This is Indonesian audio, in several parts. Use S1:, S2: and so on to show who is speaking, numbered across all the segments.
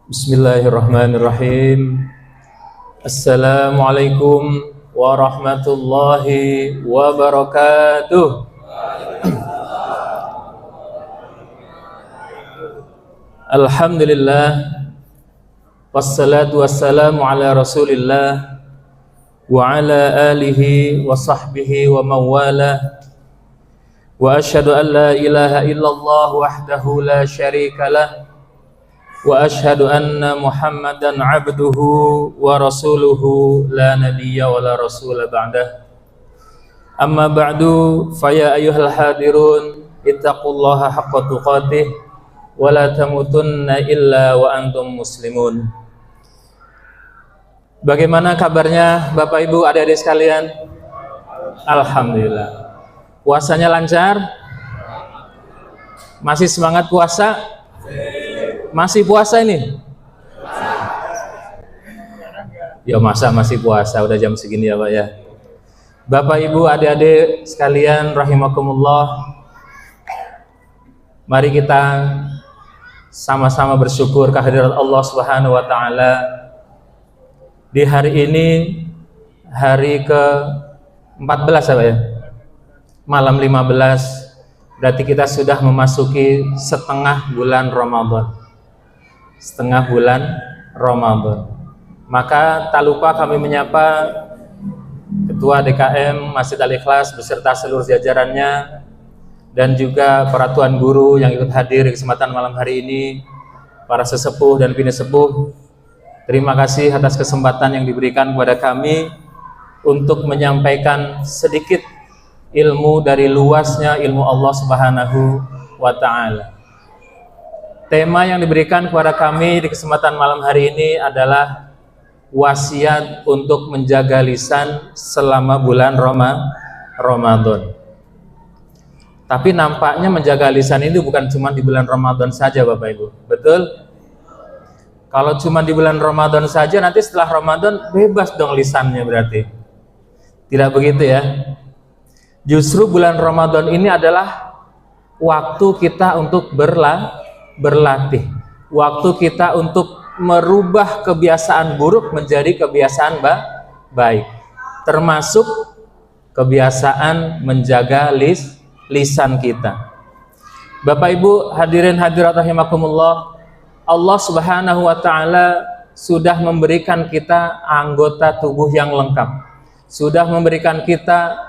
S1: Bismillahirrahmanirrahim. Assalamualaikum warahmatullahi wabarakatuh. Alhamdulillah, wassalatu wassalamu ala rasulillah wa ala alihi wa sahbihi wa mawalah. Wa ashhadu an la ilaha illallah wahdahu la syarika lah, wa ashhadu anna Muhammadan abduhu wa rasuluhu la nabiyya wa la rasula ba'dah. Amma ba'du, faya ayyuhal hadirun ittaqullaha haqqa tuqatih wa la tamutunna illa wa antum muslimun. Bagaimana kabarnya Bapak Ibu adik-adik sekalian? Alhamdulillah. Puasanya lancar? Masih semangat puasa? Masih puasa ini? Ya masa masih puasa, udah jam segini ya Pak ya. Bapak Ibu adik-adik sekalian rahimakumullah, mari kita sama-sama bersyukur kehadirat Allah Subhanahu wa taala. Di hari ini hari ke-14 ya Pak ya. Malam 15, berarti kita sudah memasuki setengah bulan Ramadan. Setengah bulan Ramadan. Maka tak lupa kami menyapa Ketua DKM Masjid Al-Ikhlas beserta seluruh jajarannya, dan juga para tuan guru yang ikut hadir di kesempatan malam hari ini, para sesepuh dan bini sepuh. Terima kasih atas kesempatan yang diberikan kepada kami untuk menyampaikan sedikit ilmu dari luasnya ilmu Allah Subhanahu wa ta'ala. Tema yang diberikan kepada kami di kesempatan malam hari ini adalah wasiat untuk menjaga lisan selama bulan Ramadan. Tapi nampaknya menjaga lisan itu bukan cuma di bulan Ramadan saja Bapak Ibu. Betul? Kalau cuma di bulan Ramadan saja, nanti setelah Ramadan bebas dong lisannya berarti. Tidak begitu ya. Justru bulan Ramadan ini adalah waktu kita untuk berlatih, waktu kita untuk merubah kebiasaan buruk menjadi kebiasaan baik, termasuk kebiasaan menjaga lisan kita. Bapak Ibu hadirin hadirat rahimakumullah, Allah Subhanahu wa taala sudah memberikan kita anggota tubuh yang lengkap, sudah memberikan kita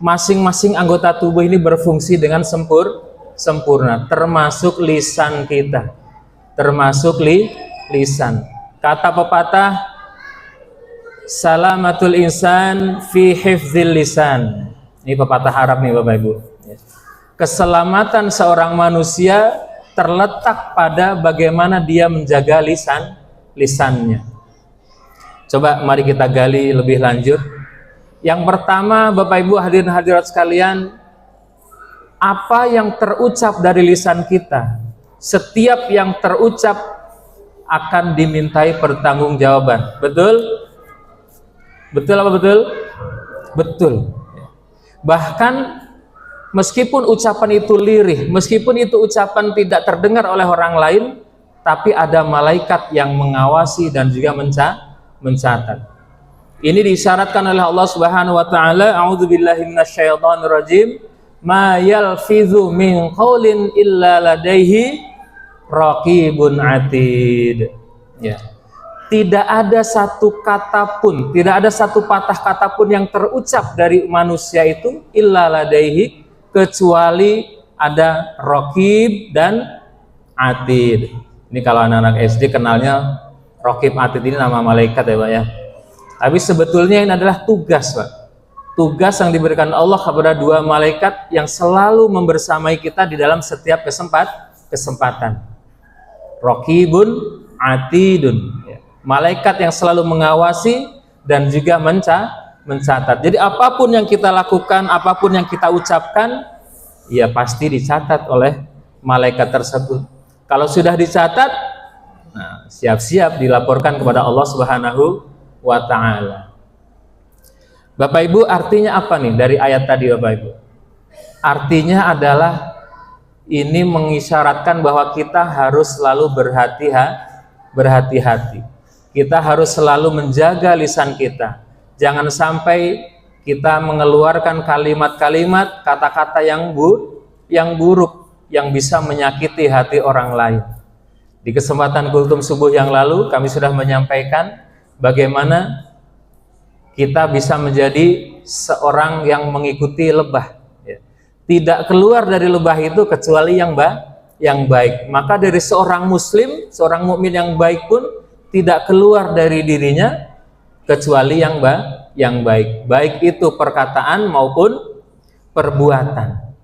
S1: masing-masing anggota tubuh ini berfungsi dengan sempurna, termasuk lisan kita, termasuk lisan. Kata pepatah, salamatul insan fi hifdzil lisan. Ini pepatah Arab nih Bapak Ibu. Keselamatan seorang manusia terletak pada bagaimana dia menjaga lisannya. Coba mari kita gali lebih lanjut. Yang pertama Bapak Ibu hadirin hadirat sekalian, apa yang terucap dari lisan kita, setiap yang terucap akan dimintai pertanggungjawaban. Betul? Betul apa betul? Betul. Bahkan meskipun ucapan itu lirih, meskipun itu ucapan tidak terdengar oleh orang lain, tapi ada malaikat yang mengawasi dan juga mencatat. Ini disyaratkan oleh Allah Subhanahu wa taala, a'udzubillahi minasyaitonir rajim, ma yalfizu min qaulin illa ladaihi raqibun atid. Ya. Tidak ada satu kata pun, tidak ada satu patah kata pun yang terucap dari manusia itu illa ladaihi, kecuali ada raqib dan atid. Ini kalau anak-anak SD kenalnya raqib atid, ini nama malaikat ya Pak ya. Tapi sebetulnya ini adalah tugas Pak. Tugas yang diberikan Allah kepada dua malaikat yang selalu membersamai kita di dalam setiap kesempatan. Raqibun atidun. Malaikat yang selalu mengawasi dan juga mencatat. Jadi apapun yang kita lakukan, apapun yang kita ucapkan, ya pasti dicatat oleh malaikat tersebut. Kalau sudah dicatat, nah, siap-siap dilaporkan kepada Allah Subhanahu wa ta'ala. Bapak Ibu, artinya apa nih dari ayat tadi Bapak Ibu? Artinya adalah ini mengisyaratkan bahwa kita harus selalu berhati-hati. Kita harus selalu menjaga lisan kita. Jangan sampai kita mengeluarkan kalimat-kalimat, kata-kata yang buruk yang bisa menyakiti hati orang lain. Di kesempatan kultum subuh yang lalu kami sudah menyampaikan bagaimana kita bisa menjadi seorang yang mengikuti lebah. Tidak keluar dari lebah itu kecuali yang baik. Maka dari seorang muslim, seorang mukmin yang baik pun tidak keluar dari dirinya kecuali yang baik. Baik itu perkataan maupun perbuatan.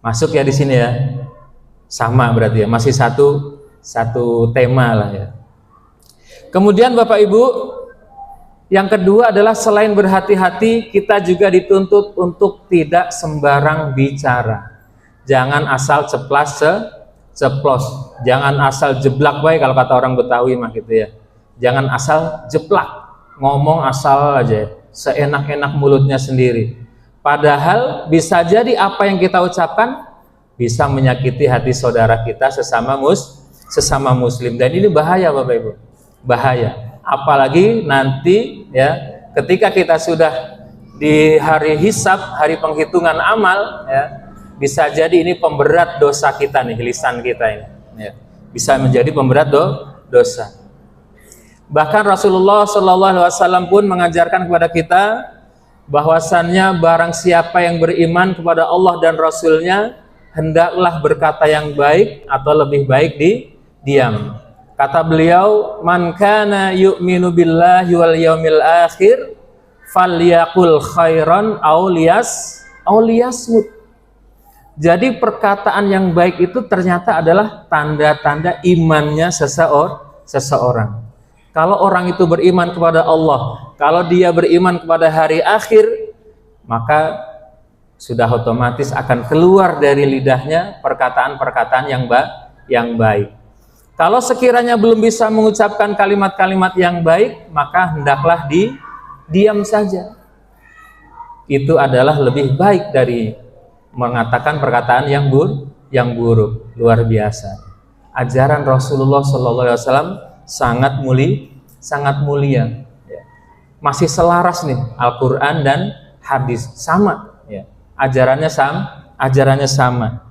S1: Masuk ya di sini ya. Sama berarti ya, masih satu tema lah ya. Kemudian Bapak Ibu, yang kedua adalah selain berhati-hati, kita juga dituntut untuk tidak sembarang bicara. Jangan asal ceplos, jangan asal jeblak baik kalau kata orang Betawi mah gitu ya. Jangan asal jeplak, ngomong asal aja, seenak-enak mulutnya sendiri. Padahal bisa jadi apa yang kita ucapkan bisa menyakiti hati saudara kita sesama muslim, dan ini bahaya Bapak Ibu, bahaya. Apalagi nanti ya, ketika kita sudah di hari hisab, hari penghitungan amal ya, bisa jadi ini pemberat dosa kita nih, lisan kita ini ya, bisa menjadi pemberat dosa. Bahkan Rasulullah SAW pun mengajarkan kepada kita bahwasannya barang siapa yang beriman kepada Allah dan Rasulnya hendaklah berkata yang baik atau lebih baik diam. Kata beliau, man kana yu'minu billahi wal yaumil akhir falyaqul khairan aw liyasmut. Jadi perkataan yang baik itu ternyata adalah tanda-tanda imannya seseorang. Kalau orang itu beriman kepada Allah, kalau dia beriman kepada hari akhir, maka sudah otomatis akan keluar dari lidahnya perkataan-perkataan yang baik. Kalau sekiranya belum bisa mengucapkan kalimat-kalimat yang baik, maka hendaklah diam saja. Itu adalah lebih baik dari mengatakan perkataan yang buruk. Luar biasa. Ajaran Rasulullah SAW sangat mulia. Masih selaras nih Al-Quran dan hadis, sama ya. Ajarannya sama.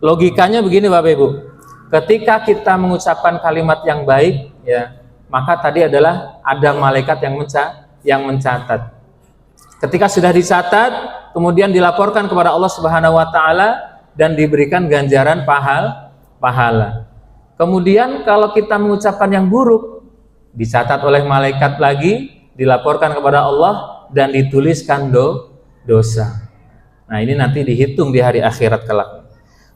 S1: Logikanya begini Bapak Ibu. Ketika kita mengucapkan kalimat yang baik, ya, maka tadi adalah ada malaikat yang mencatat. Ketika sudah dicatat, kemudian dilaporkan kepada Allah Subhanahu Wa Taala dan diberikan ganjaran pahala. Kemudian kalau kita mengucapkan yang buruk, dicatat oleh malaikat lagi, dilaporkan kepada Allah dan dituliskan dosa. Nah ini nanti dihitung di hari akhirat kelak.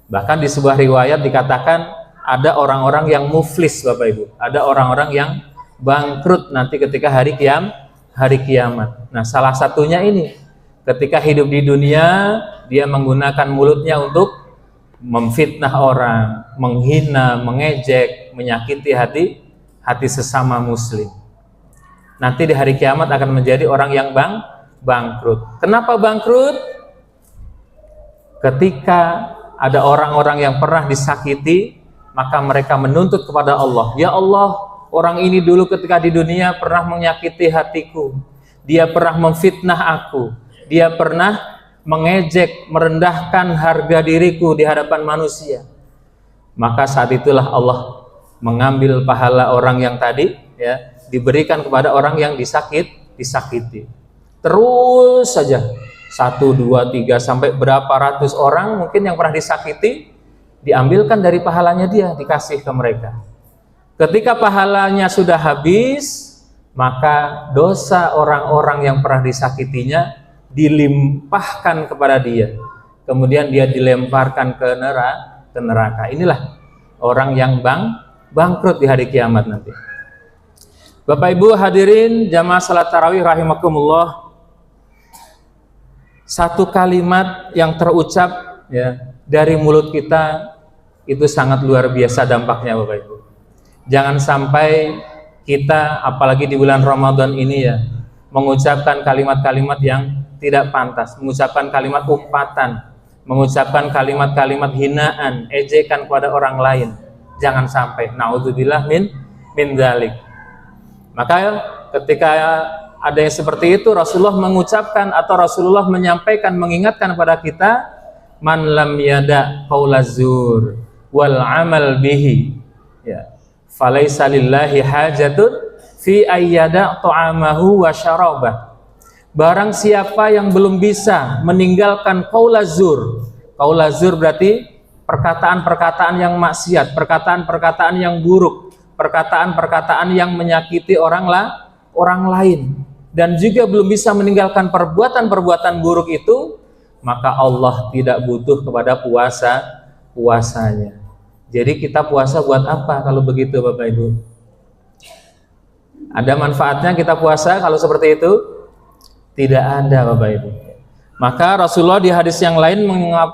S1: Bahkan di sebuah riwayat dikatakan ada orang-orang yang muflis Bapak Ibu, ada orang-orang yang bangkrut nanti ketika hari kiamat. Nah salah satunya ini, ketika hidup di dunia dia menggunakan mulutnya untuk memfitnah orang, menghina, mengejek, menyakiti hati sesama muslim. Nanti di hari kiamat akan menjadi orang yang bangkrut. Kenapa bangkrut? Ketika ada orang-orang yang pernah disakiti, maka mereka menuntut kepada Allah, ya Allah, orang ini dulu ketika di dunia pernah menyakiti hatiku, dia pernah memfitnah aku, dia pernah mengejek, merendahkan harga diriku di hadapan manusia. Maka saat itulah Allah mengambil pahala orang yang tadi ya, diberikan kepada orang yang disakiti. Terus saja 1, 2, 3 sampai berapa ratus orang mungkin yang pernah disakiti, diambilkan dari pahalanya dia, dikasih ke mereka. Ketika pahalanya sudah habis, maka dosa orang-orang yang pernah disakitinya dilimpahkan kepada dia. Kemudian dia dilemparkan ke neraka. Inilah orang yang bangkrut di hari kiamat nanti. Bapak Ibu hadirin jamaah salat tarawih rahimakumullah, satu kalimat yang terucap ya dari mulut kita itu sangat luar biasa dampaknya Bapak Ibu. Jangan sampai kita apalagi di bulan Ramadan ini ya mengucapkan kalimat-kalimat yang tidak pantas, mengucapkan kalimat umpatan, mengucapkan kalimat-kalimat hinaan, ejekan kepada orang lain. Jangan sampai, naudzubillah min dzalik. Maka ketika ada yang seperti itu, Rasulullah mengucapkan atau Rasulullah menyampaikan, mengingatkan kepada kita, man lam yada qaulaz zur wal amal bihi, ya, falaisa lillahi hajatun fi ayyada ta'amahu wa syarabah. Barang siapa yang belum bisa meninggalkan qaulaz zur. Qaulaz zur berarti perkataan-perkataan yang maksiat, perkataan-perkataan yang buruk, perkataan-perkataan yang menyakiti orang lain, dan juga belum bisa meninggalkan perbuatan-perbuatan buruk itu, maka Allah tidak butuh kepada puasanya. Jadi kita puasa buat apa kalau begitu, Bapak Ibu? Ada manfaatnya kita puasa kalau seperti itu? Tidak ada, Bapak Ibu. Maka Rasulullah di hadis yang lain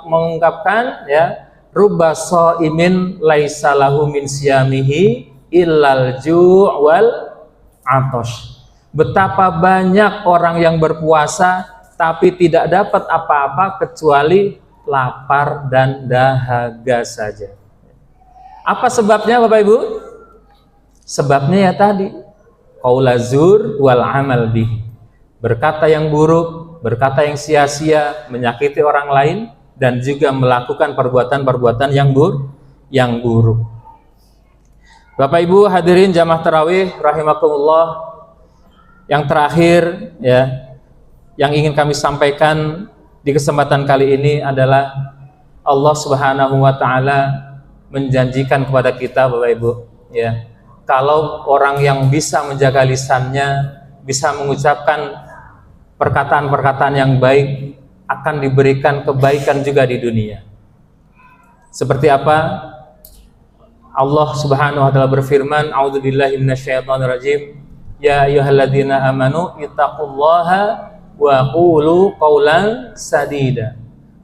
S1: mengungkapkan, ya, rubba shaimin laisa lahu min siyamihi illal ju' wal atash. Betapa banyak orang yang berpuasa tapi tidak dapat apa-apa kecuali lapar dan dahaga saja. Apa sebabnya, Bapak Ibu? Sebabnya ya tadi, qaulazur wal amal bihi. Berkata yang buruk, berkata yang sia-sia, menyakiti orang lain, dan juga melakukan perbuatan-perbuatan yang buruk. Bapak Ibu hadirin jamaah tarawih rahimakumullah, yang terakhir, ya, yang ingin kami sampaikan di kesempatan kali ini adalah Allah Subhanahu wa taala menjanjikan kepada kita, Bapak Ibu, ya, kalau orang yang bisa menjaga lisannya, bisa mengucapkan perkataan-perkataan yang baik, akan diberikan kebaikan juga di dunia. Seperti apa? Allah Subhanahu wa taala berfirman, a'udzubillahi minasyaitonirrajim, ya ayyuhalladzina amanu ittaqullaha wa qulu qaulan sadida.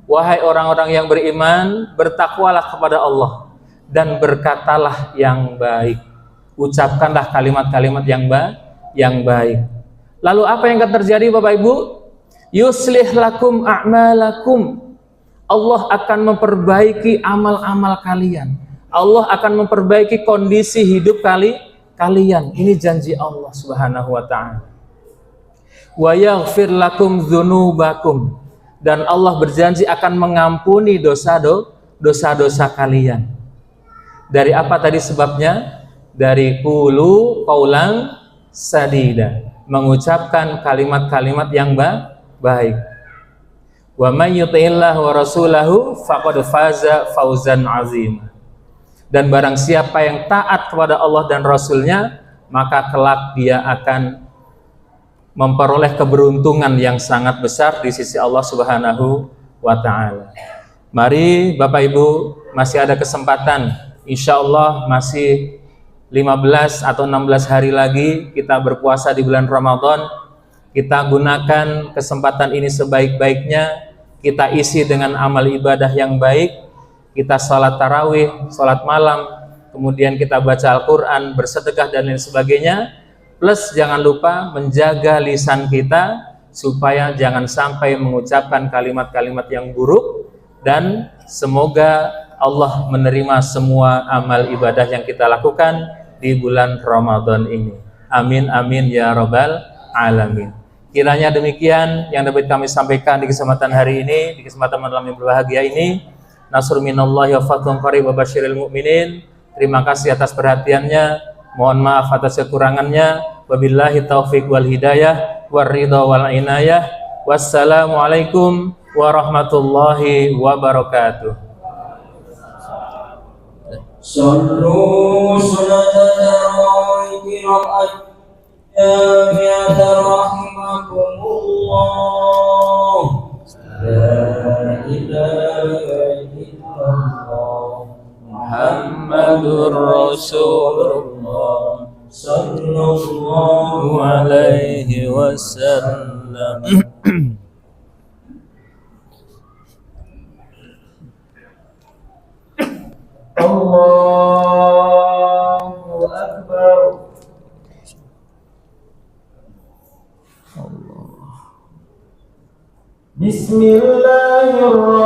S1: Wahai orang-orang yang beriman, bertakwalah kepada Allah dan berkatalah yang baik. Ucapkanlah kalimat-kalimat yang baik. Lalu apa yang akan terjadi, Bapak Ibu? Yuslih lakum a'malakum. Allah akan memperbaiki amal-amal kalian. Allah akan memperbaiki kondisi hidup kalian. Ini janji Allah Subhanahu wa taala. Wa yaghfir lakum dzunubakum. Dan Allah berjanji akan mengampuni dosa-dosa kalian. Dari apa tadi sebabnya? Dari qulu qaulan sadida, mengucapkan kalimat-kalimat yang baik. Wa may yuti'illah wa rasulahu faqad faza fauzan azim. Dan barang siapa yang taat kepada Allah dan Rasulnya, maka kelak dia akan memperoleh keberuntungan yang sangat besar di sisi Allah Subhanahu wa ta'ala. Mari Bapak Ibu, masih ada kesempatan, insya Allah masih 15 atau 16 hari lagi kita berpuasa di bulan Ramadan. Kita gunakan kesempatan ini sebaik-baiknya, kita isi dengan amal ibadah yang baik. Kita sholat tarawih, sholat malam, kemudian kita baca Al-Quran, bersedekah dan lain sebagainya. Plus jangan lupa menjaga lisan kita supaya jangan sampai mengucapkan kalimat-kalimat yang buruk, dan semoga Allah menerima semua amal ibadah yang kita lakukan di bulan Ramadan ini. Amin amin ya rabbal alamin. Kiranya demikian yang dapat kami sampaikan di kesempatan hari ini, di kesempatan malam yang berbahagia ini. Nasrul minallahi wa fathun qarib wa basyiril mu'minin. Terima kasih atas perhatiannya. Mohon maaf atas kekurangannya. Wabillahi taufiq wal hidayah war ridha wal inayah. Wassalamualaikum warahmatullahi wabarakatuh. Sallu salatan rakaat ya rahimakumullah. La ilaha illallah Muhammadur Rasulullah sallallahu alaihi wasallam. Allahu Akbar. Bismillahirrahmanirrahim.